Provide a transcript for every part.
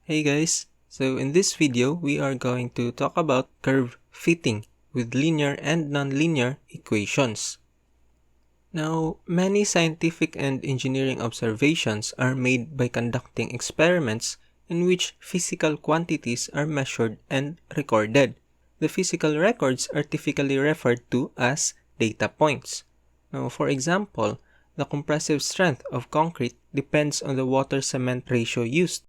Hey guys, so in this video we are going to talk about curve fitting with linear and nonlinear equations. Now, many scientific and engineering observations are made by conducting experiments in which physical quantities are measured and recorded. The physical records are typically referred to as data points. Now, for example, the compressive strength of concrete depends on the water-cement ratio used.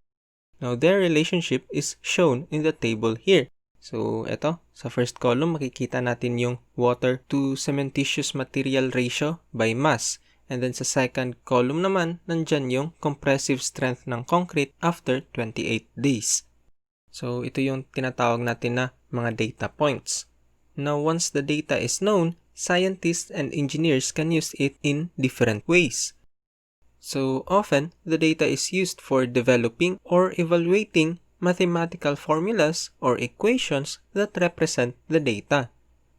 Now, their relationship is shown in the table here. So, eto, sa first column, makikita natin yung water to cementitious material ratio by mass. And then sa second column naman, nandyan yung compressive strength ng concrete after 28 days. So, ito yung tinatawag natin na mga data points. Now, once the data is known, scientists and engineers can use it in different ways. So often, the data is used for developing or evaluating mathematical formulas or equations that represent the data.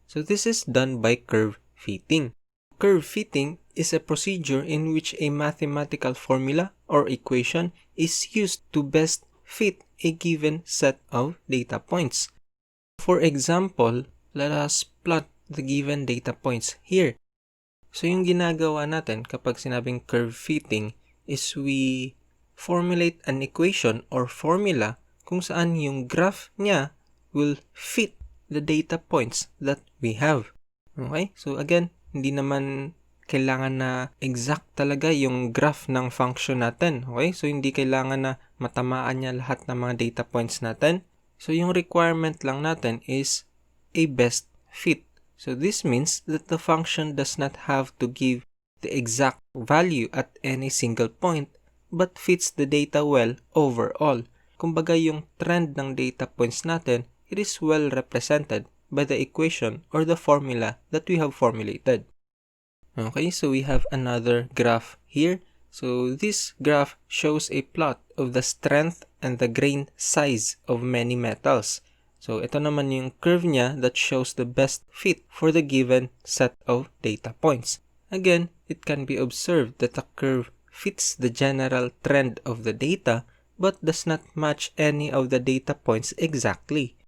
So this is done by curve fitting. Curve fitting is a procedure in which a mathematical formula or equation is used to best fit a given set of data points. For example, let us plot the given data points here. So, yung ginagawa natin kapag sinabing curve fitting is we formulate an equation or formula kung saan yung graph niya will fit the data points that we have. Okay? So, again, hindi naman kailangan na exact talaga yung graph ng function natin. Okay? So, hindi kailangan na matamaan niya lahat ng mga data points natin. So, yung requirement lang natin is a best fit. So this means that the function does not have to give the exact value at any single point but fits the data well overall. Kumbaga yung trend ng data points natin, it is well represented by the equation or the formula that we have formulated. Okay, so we have another graph here. So this graph shows a plot of the strength and the grain size of many metals. So, ito naman yung curve niya that shows the best fit for the given set of data points. Again, it can be observed that the curve fits the general trend of the data but does not match any of the data points exactly.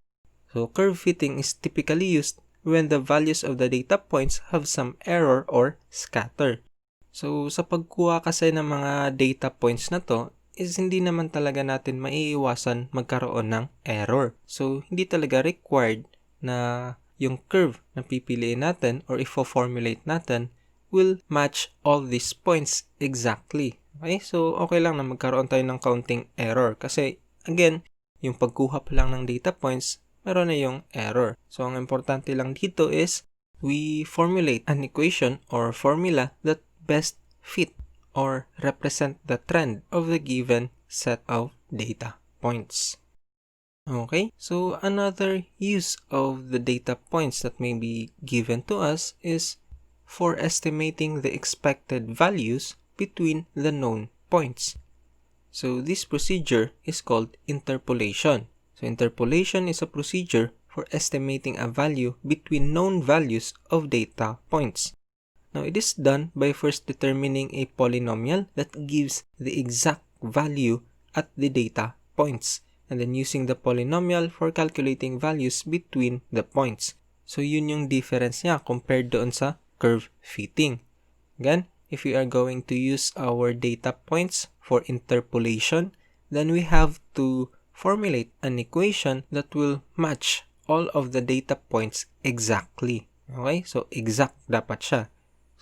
So, curve fitting is typically used when the values of the data points have some error or scatter. So, sa pagkuha kasi ng mga data points na to, is hindi naman talaga natin maiiwasan magkaroon ng error. So, hindi talaga required na yung curve na pipiliin natin or ifo-formulate natin will match all these points exactly. Okay? So, okay lang na magkaroon tayo ng counting error kasi, again, yung pagkuha pa lang ng data points, meron na yung error. So, ang importante lang dito is we formulate an equation or formula that best fit or represent the trend of the given set of data points. Okay, so another use of the data points that may be given to us is for estimating the expected values between the known points. So this procedure is called interpolation. So interpolation is a procedure for estimating a value between known values of data points. Now, it is done by first determining a polynomial that gives the exact value at the data points and then using the polynomial for calculating values between the points. So, yun yung difference niya compared doon sa curve fitting. Again, if we are going to use our data points for interpolation, then we have to formulate an equation that will match all of the data points exactly. Okay? So, exact dapat siya.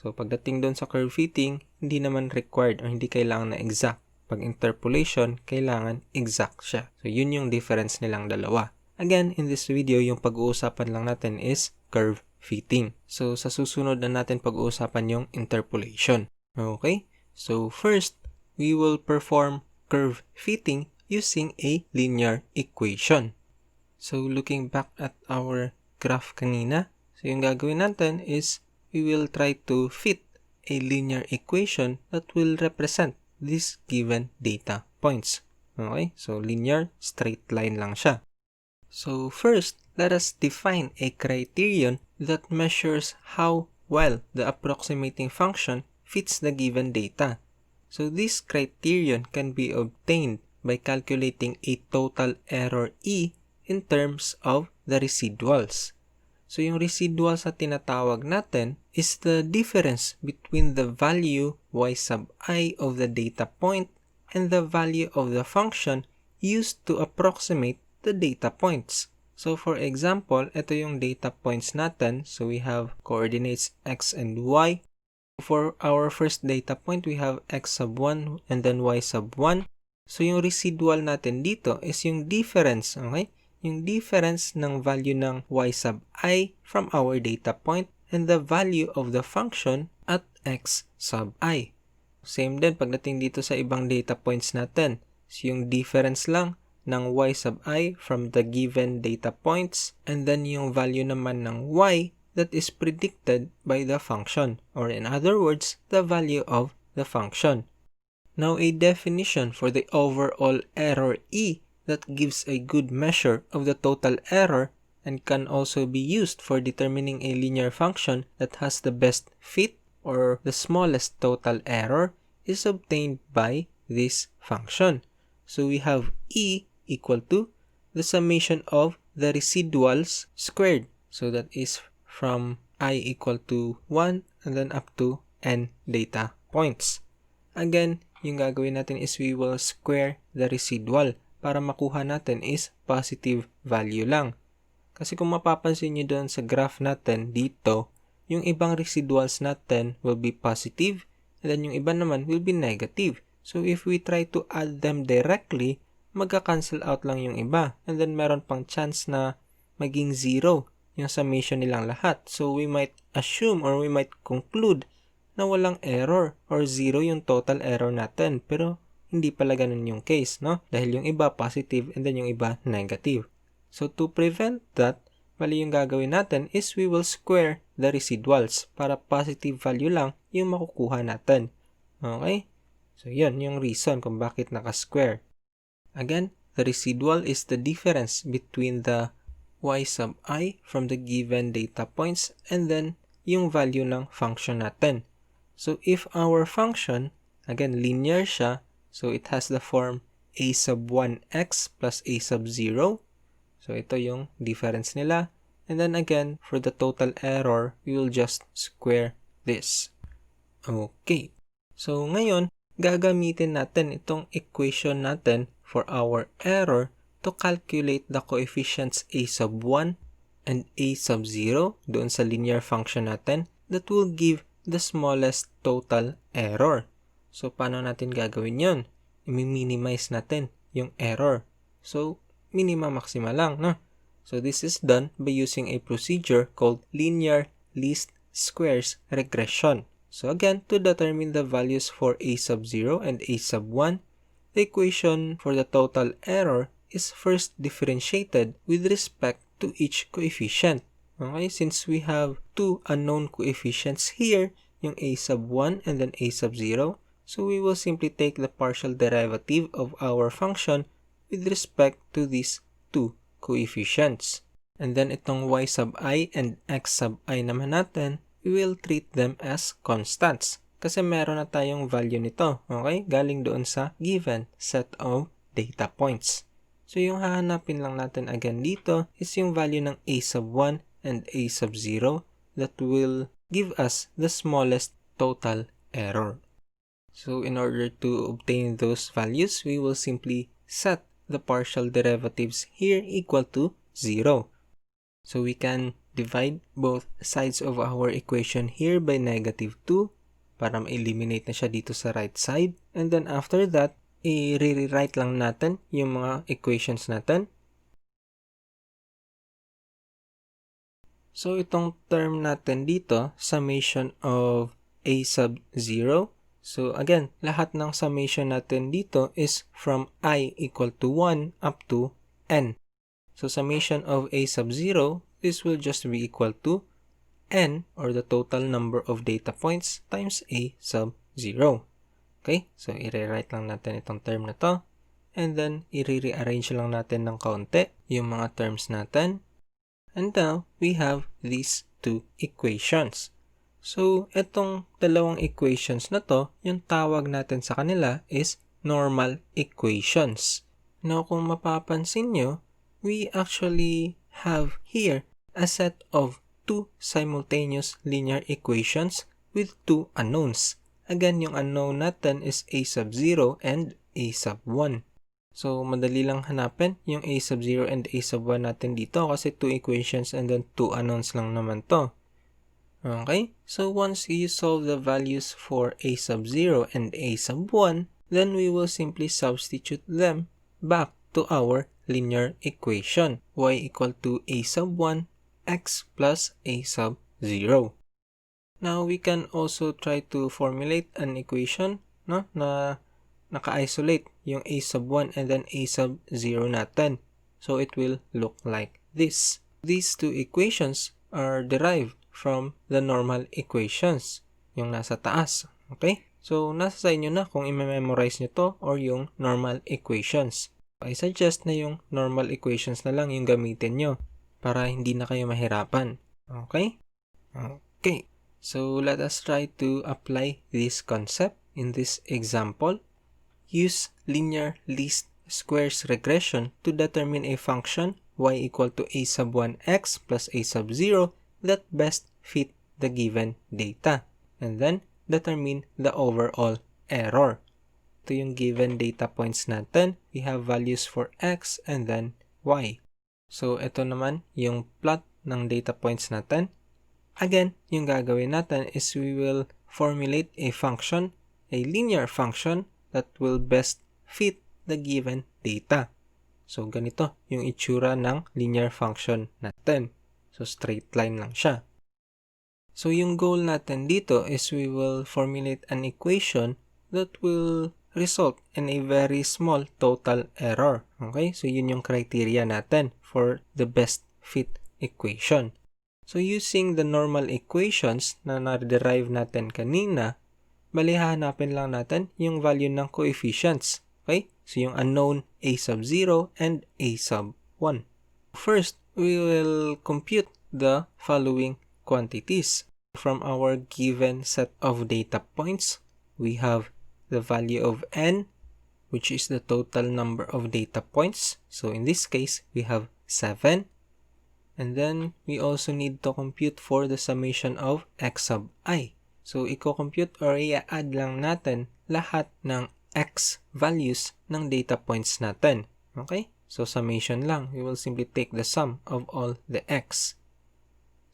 So, pagdating doon sa curve fitting, hindi naman required o hindi kailangan na exact. Pag interpolation, kailangan exact siya. So, yun yung difference nilang dalawa. Again, in this video, yung pag-uusapan lang natin is curve fitting. So, sa susunod na natin pag-uusapan yung interpolation. Okay? So, first, we will perform curve fitting using a linear equation. So, looking back at our graph kanina, so yung gagawin natin is we will try to fit a linear equation that will represent these given data points. Okay? So, linear, straight line lang siya. So, first, let us define a criterion that measures how well the approximating function fits the given data. So, this criterion can be obtained by calculating a total error E in terms of the residuals. So yung residuals na tinatawag natin is the difference between the value y sub I of the data point and the value of the function used to approximate the data points. So for example, ito yung data points natin. So we have coordinates x and y. For our first data point, we have x sub 1 and then y sub 1. So yung residual natin dito is yung difference, okay? Yung difference ng value ng y sub I from our data point and the value of the function at x sub I. Same din pagdating dito sa ibang data points natin. So yung difference lang ng y sub I from the given data points and then yung value naman ng y that is predicted by the function, or in other words, the value of the function. Now, a definition for the overall error E that gives a good measure of the total error and can also be used for determining a linear function that has the best fit or the smallest total error is obtained by this function. So we have E equal to the summation of the residuals squared. So that is from I equal to 1 and then up to n data points. Again, yung gagawin natin is we will square the residual para makuha natin is positive value lang. Kasi kung mapapansin nyo doon sa graph natin dito, yung ibang residuals natin will be positive and then yung iba naman will be negative. So if we try to add them directly, magka-cancel out lang yung iba and then meron pang chance na maging 0 yung summation nilang lahat. So we might assume or we might conclude na walang error or 0 yung total error natin. Pero hindi pala ganun yung case, no? Dahil yung iba positive and then yung iba negative. So to prevent that, bali yung gagawin natin is we will square the residuals para positive value lang yung makukuha natin. Okay? So yun yung reason kung bakit naka-square. Again, the residual is the difference between the y sub I from the given data points and then yung value ng function natin. So if our function, again linear siya, so it has the form a sub 1x plus a sub 0. So ito yung difference nila. And then again, for the total error, we will just square this. Okay. So ngayon, gagamitin natin itong equation natin for our error to calculate the coefficients a sub 1 and a sub 0 doon sa linear function natin that will give the smallest total error. So, paano natin gagawin yun? I-minimize natin yung error. So, minima-maxima lang, no? So, this is done by using a procedure called linear least squares regression. So, again, to determine the values for a sub 0 and a sub 1, the equation for the total error is first differentiated with respect to each coefficient. Okay, since we have two unknown coefficients here, yung a sub 1 and then a sub 0, so we will simply take the partial derivative of our function with respect to these two coefficients. And then itong y sub I and x sub I naman natin, we will treat them as constants. Kasi meron na tayong value nito, okay? Galing doon sa given set of data points. So yung hahanapin lang natin again dito is yung value ng a sub 1 and a sub 0 that will give us the smallest total error. So in order to obtain those values, we will simply set the partial derivatives here equal to 0. So we can divide both sides of our equation here by negative 2 para ma-eliminate na siya dito sa right side. And then after that, i-rewrite lang natin yung mga equations natin. So itong term natin dito, summation of a sub 0. So again, lahat ng summation natin dito is from I equal to 1 up to n. So summation of a sub 0, this will just be equal to n, or the total number of data points, times a sub 0. Okay, so i-rewrite lang natin itong term na to. And then, i-rearrange lang natin ng kaunti yung mga terms natin. And now, we have these two equations. So, itong dalawang equations na to, yung tawag natin sa kanila is normal equations. Now, kung mapapansin nyo, we actually have here a set of two simultaneous linear equations with two unknowns. Again, yung unknown natin is a sub 0 and a sub 1. So, madali lang hanapin yung a sub 0 and a sub 1 natin dito kasi two equations and then two unknowns lang naman to. Okay? So, once you solve the values for a sub 0 and a sub 1, then we will simply substitute them back to our linear equation. Y equal to a sub 1, x plus a sub 0. Now, we can also try to formulate an equation na naka-isolate yung a sub 1 and then a sub 0 natin. So, it will look like this. These two equations are derived from the normal equations, yung nasa taas. Okay? So, nasa sa inyo na kung i-memorize nyo to or yung normal equations. I suggest na yung normal equations na lang yung gamitin nyo para hindi na kayo mahirapan. Okay? Okay. So, let us try to apply this concept in this example. Use linear least squares regression to determine a function y equal to a sub 1x plus a sub 0 that best fit the given data. And then, determine the overall error. Ito yung given data points natin. We have values for x and then y. So, ito naman yung plot ng data points natin. Again, yung gagawin natin is we will formulate a function, a linear function that will best fit the given data. So, ganito yung itsura ng linear function natin. So, straight line lang siya. So, yung goal natin dito is we will formulate an equation that will result in a very small total error. Okay? So, yun yung criteria natin for the best fit equation. So, using the normal equations na na-derive natin kanina, bali hahanapin lang natin yung value ng coefficients. Okay? So, yung unknown a sub 0 and a sub 1. First, we will compute the following quantities. From our given set of data points, we have the value of n, which is the total number of data points. So, in this case, we have 7. And then, we also need to compute for the summation of x sub I. So, i-compute or i-add lang natin lahat ng x values ng data points natin. Okay? So, summation lang. We will simply take the sum of all the x.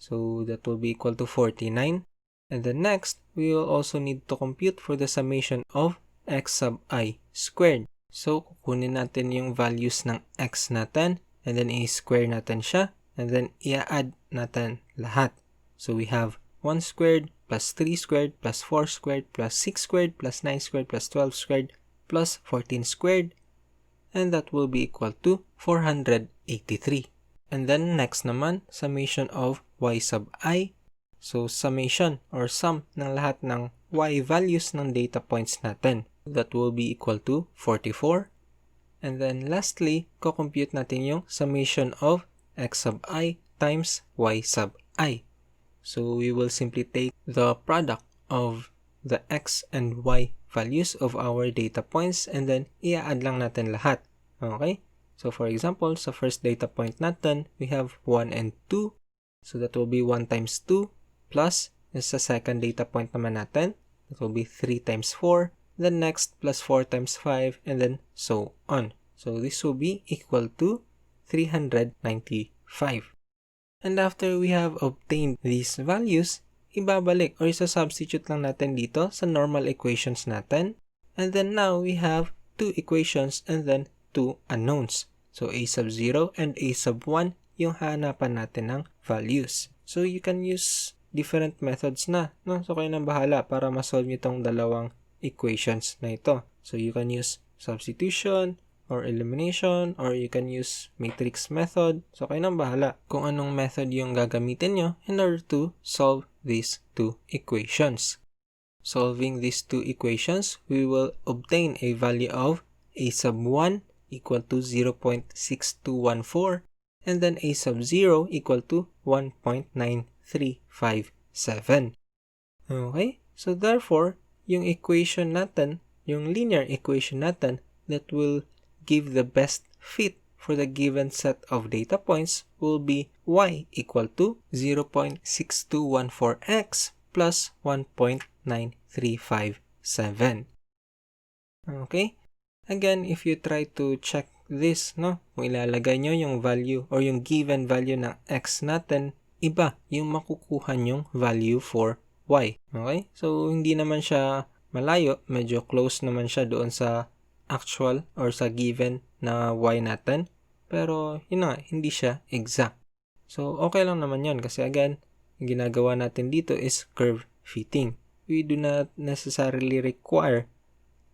So, that will be equal to 49. And then next, we will also need to compute for the summation of x sub I squared. So, kukunin natin yung values ng x natin and then i-square natin siya and then i-add natin lahat. So, we have 1 squared plus 3 squared plus 4 squared plus 6 squared plus 9 squared plus 12 squared plus 14 squared, and that will be equal to 483. And then next naman, summation of y sub I. So, summation or sum ng lahat ng y values ng data points natin. That will be equal to 44. And then lastly, ko-compute natin yung summation of x sub I times y sub I. So, we will simply take the product of the x and y values of our data points and then i-add lang natin lahat. Okay? So, for example, sa first data point natin, we have 1 and 2. So, that will be 1 times 2 plus sa second data point naman natin, that will be 3 times 4. Then next, plus 4 times 5 and then so on. So, this will be equal to 395. And after we have obtained these values, ibabalik or isa-substitute lang natin dito sa normal equations natin. And then now we have two equations and then two unknowns. So, a sub 0 and a sub 1 yung hanapan natin ng values. So, you can use different methods na. No? So, kayo nang bahala para ma-solve nyo itong dalawang equations na ito. So, you can use substitution or elimination, or you can use matrix method. So, kayo nang bahala kung anong method yung gagamitin nyo in order to solve these two equations. Solving these two equations, we will obtain a value of a sub 1 equal to 0.6214 and then a sub 0 equal to 1.9357. Okay? So, therefore, yung equation natin yung linear equation natin that will give the best fit for the given set of data points will be y equal to 0.6214x plus 1.9357. Okay? Again, if you try to check this, no, kung ilalagay nyo yung value or yung given value ng x natin, iba yung makukuha nyong value for y. Okay? So, hindi naman siya malayo. Medyo close naman siya doon sa actual or sa given na y natin. Pero, yun nga, hindi siya exact. So, okay lang naman yun kasi again, yung ginagawa natin dito is curve fitting. We do not necessarily require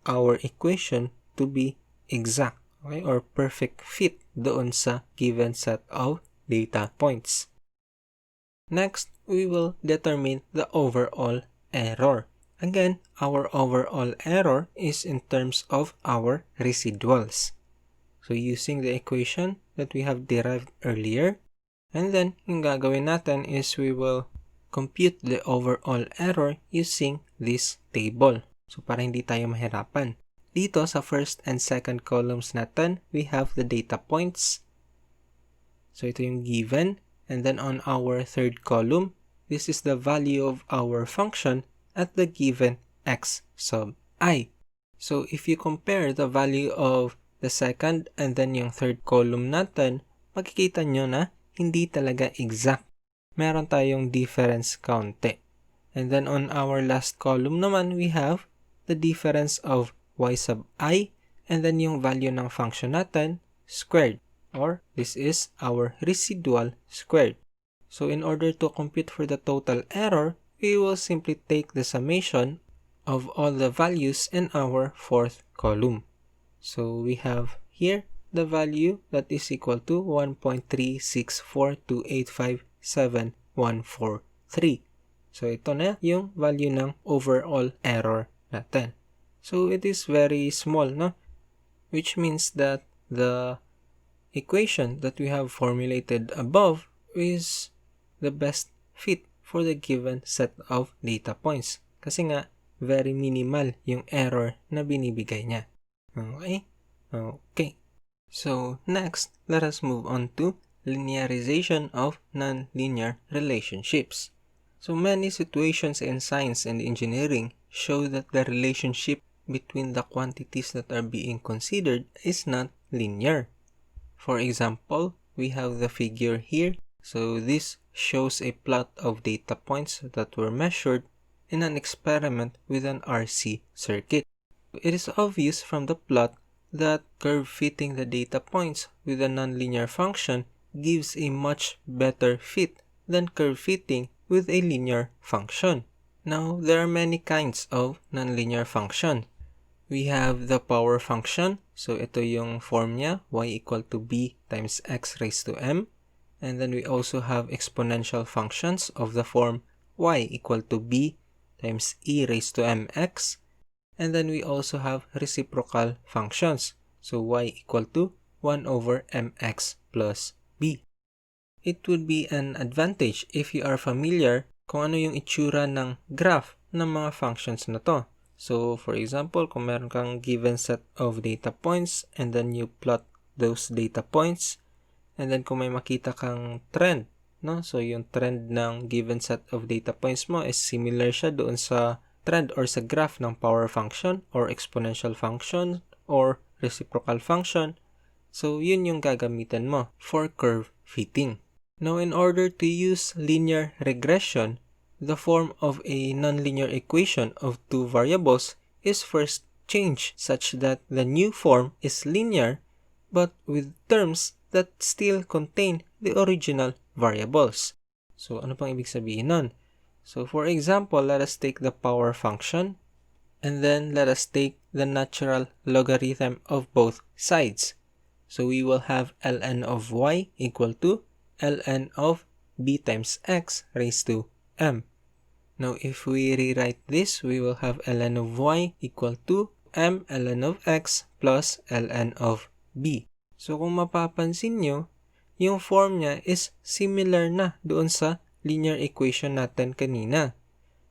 our equation to be exact, okay, or perfect fit doon sa given set of data points. Next, we will determine the overall error. Again, our overall error is in terms of our residuals. So, using the equation that we have derived earlier, and then, yung gagawin natin is we will compute the overall error using this table. So, para hindi tayo mahirapan. Dito sa first and second columns natin, we have the data points. So, ito yung given. And then on our third column, this is the value of our function at the given x sub I. So, if you compare the value of the second and then yung third column natin, makikita nyo na hindi talaga exact. Meron tayong difference kaunti. And then on our last column naman, we have the difference of y sub I and then yung value ng function natin squared, or this is our residual squared. So in order to compute for the total error, we will simply take the summation of all the values in our fourth column. So we have here the value that is equal to 1.3642857.143. So ito na yung value ng overall error natin. So it is very small, no? Which means that the equation that we have formulated above is the best fit for the given set of data points. Kasi nga, very minimal yung error na binibigay niya. Okay? Okay. So next, let us move on to linearization of nonlinear relationships. So many situations in science and engineering show that the relationship between the quantities that are being considered is not linear. For example, we have the figure here. So this shows a plot of data points that were measured in an experiment with an RC circuit. It is obvious from the plot that curve fitting the data points with a nonlinear function gives a much better fit than curve fitting with a linear function. Now, there are many kinds of nonlinear function. We have the power function. So, ito yung form niya, y equal to b times x raised to m. And then we also have exponential functions of the form y equal to b times e raised to mx. And then we also have reciprocal functions. So, y equal to 1 over mx plus b. It would be an advantage if you are familiar kung ano yung itsura ng graph ng mga functions na to. So, for example, kung meron kang given set of data points and then you plot those data points, and then kung may makita kang trend, no? So, yung trend ng given set of data points mo is similar siya doon sa trend or sa graph ng power function or exponential function or reciprocal function. So, yun yung gagamitan mo for curve fitting. Now, in order to use linear regression, the form of a nonlinear equation of two variables is first changed such that the new form is linear but with terms that still contain the original variables. So, ano pang ibig sabihin nun? So, for example, let us take the power function and then let us take the natural logarithm of both sides. So, we will have ln of y equal to ln of b times x raised to m. Now, if we rewrite this, we will have ln of y equal to m ln of x plus ln of b. So, kung mapapansin nyo, yung form niya is similar na doon sa linear equation natin kanina.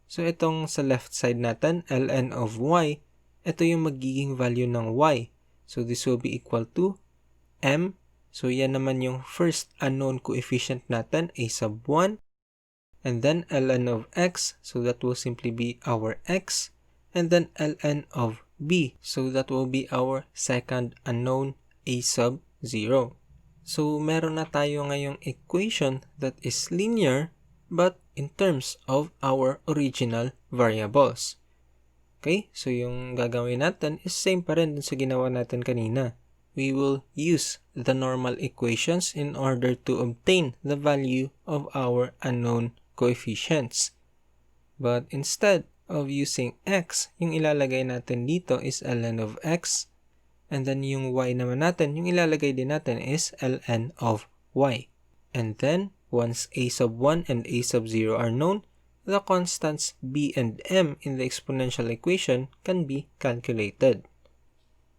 So, itong sa left side natin, ln of y, ito yung magiging value ng y. So this will be equal to m. So yan naman yung first unknown coefficient natin, a sub 1. And then ln of x, so that will simply be our x. And then ln of b, so that will be our second unknown, a sub 0. So meron na tayo ngayong equation that is linear but in terms of our original variables. Okay, so yung gagawin natin is same pa rin dun sa ginawa natin kanina. We will use the normal equations in order to obtain the value of our unknown coefficients. But instead of using x, yung ilalagay natin dito is ln of x. And then yung y naman natin, yung ilalagay din natin is ln of y. And then, once a sub 1 and a sub 0 are known, the constants b and m in the exponential equation can be calculated.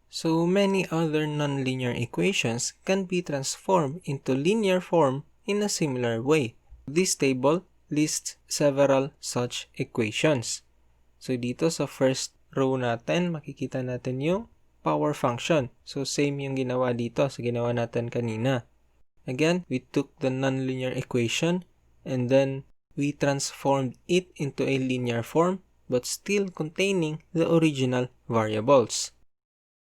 So many other nonlinear equations can be transformed into linear form in a similar way. This table lists several such equations. So dito sa first row natin, makikita natin yung power function. So same yung ginawa dito sa ginawa natin kanina. Again, we took the nonlinear equation and then we transformed it into a linear form but still containing the original variables.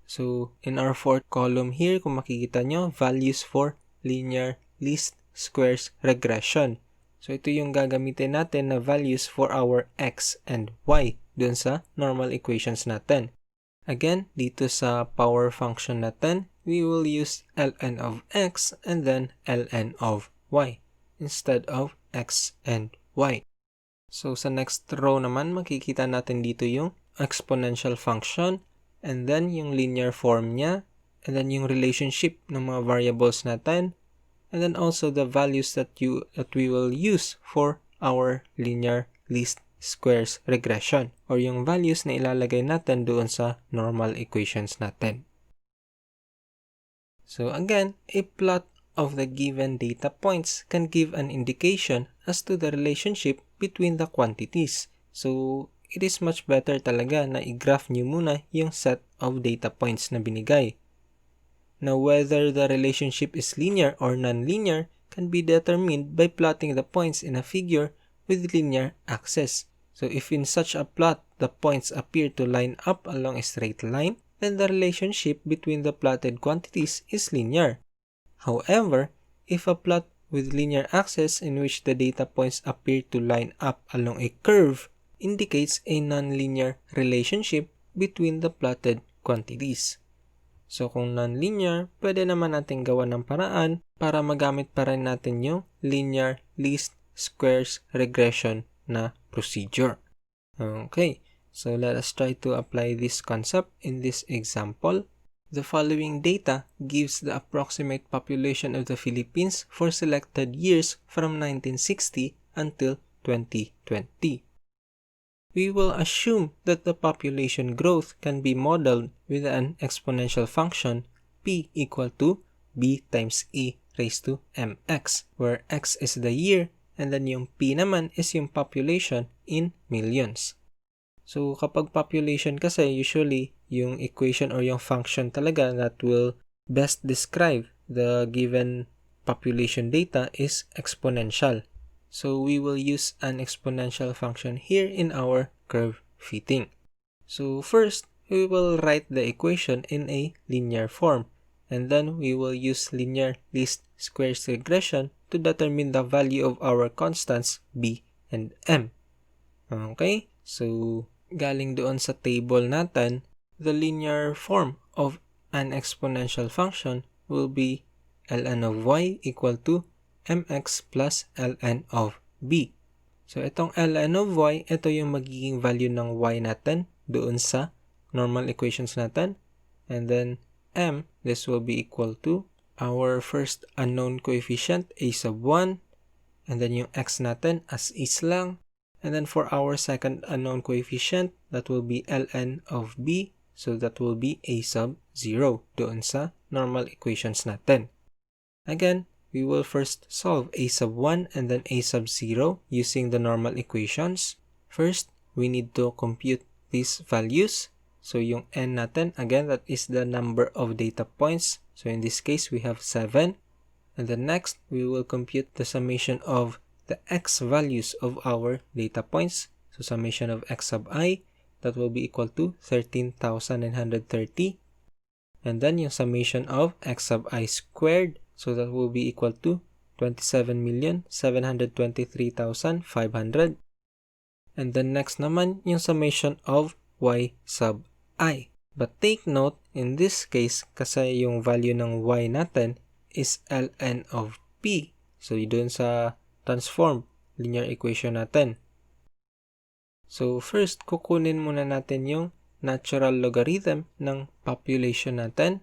So in our fourth column here, kung makikita nyo, values for linear least squares regression. So ito yung gagamitin natin na values for our x and y dun sa normal equations natin. Again, dito sa power function natin, we will use ln of x and then ln of y instead of x and y. So sa next row naman, makikita natin dito yung exponential function and then yung linear form niya and then yung relationship ng mga variables natin and then also the values that we will use for our linear least squares regression or yung values na ilalagay natin doon sa normal equations natin. So again, a plot of the given data points can give an indication as to the relationship between the quantities. So it is much better talaga na i-graph nyo muna yung set of data points na binigay. Now whether the relationship is linear or non-linear can be determined by plotting the points in a figure with linear axis. So if in such a plot the points appear to line up along a straight line, then the relationship between the plotted quantities is linear. However, if a plot with linear axis in which the data points appear to line up along a curve indicates a nonlinear relationship between the plotted quantities. So kung nonlinear, pwede naman natin gawa ng paraan para magamit pa rin natin yung linear least squares regression na procedure. Okay, so let us try to apply this concept in this example. The following data gives the approximate population of the Philippines for selected years from 1960 until 2020. We will assume that the population growth can be modeled with an exponential function p equal to b times e raised to mx, where x is the year and then yung p naman is yung population in millions. So kapag population kasi, usually yung equation or yung function talaga that will best describe the given population data is exponential. So we will use an exponential function here in our curve fitting. So first, we will write the equation in a linear form, and then we will use linear least squares regression to determine the value of our constants b and m. Okay, so galing doon sa table natin, the linear form of an exponential function will be ln of y equal to mx plus ln of b. So itong ln of y, ito yung magiging value ng y natin doon sa normal equations natin. And then m, this will be equal to our first unknown coefficient, a sub 1. And then yung x natin as is lang. And then for our second unknown coefficient, that will be ln of b. So that will be a sub 0 doon sa normal equations natin. Again, we will first solve a sub 1 and then a sub 0 using the normal equations. First, we need to compute these values. So yung n natin, again, that is the number of data points. So in this case, we have 7. And then next, we will compute the summation of the x values of our data points. So summation of x sub I, that will be equal to 13,930. And then yung summation of x sub I squared, so that will be equal to 27,723,500. And then next naman, yung summation of y sub I. But take note, in this case, kasi yung value ng y natin is ln of p. So, dun sa transform linear equation natin. So, first, kukunin muna natin yung natural logarithm ng population natin.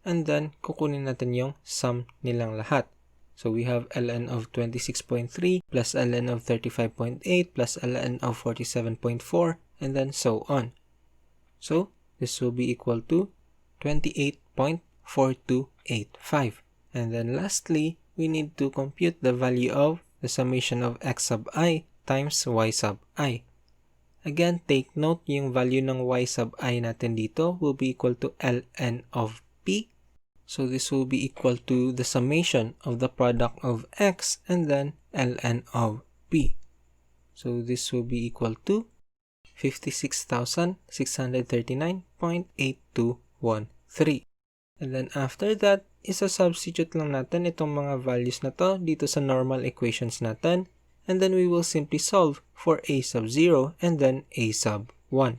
And then, kukunin natin yung sum nilang lahat. So, we have ln of 26.3 plus ln of 35.8 plus ln of 47.4 and then so on. So, this will be equal to 28.4285. And then lastly, we need to compute the value of the summation of x sub I times y sub I. Again, take note, yung value ng y sub I natin dito will be equal to ln of p. So this will be equal to the summation of the product of x and then ln of p. So this will be equal to 56,639.8213. And then after that, isa-substitute lang natin itong mga values na to dito sa normal equations natin. And then we will simply solve for a sub 0 and then a sub 1.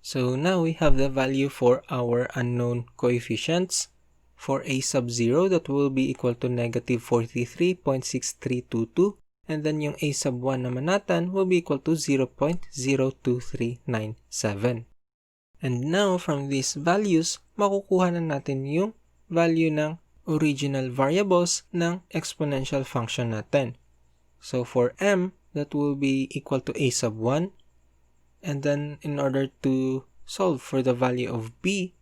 So now we have the value for our unknown coefficients. For a sub 0, that will be equal to negative 43.6322. And then yung a sub 1 naman natin will be equal to 0.02397. And now, from these values, makukuha na natin yung value ng original variables ng exponential function natin. So, for m, that will be equal to a sub 1. And then, in order to solve for the value of b,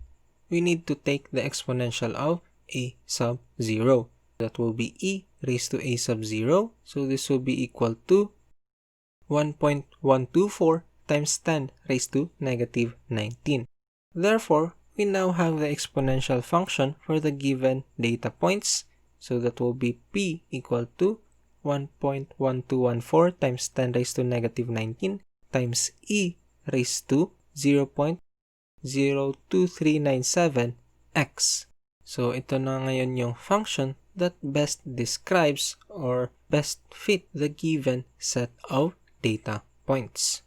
we need to take the exponential of a sub 0. That will be e raised to a sub 0. So, this will be equal to 1.124 times 10 raised to negative 19. Therefore, we now have the exponential function for the given data points. So that will be p equal to 1.1214 times 10 raised to negative 19 times e raised to 0.02397x. So ito na ngayon yung function that best describes or best fit the given set of data points.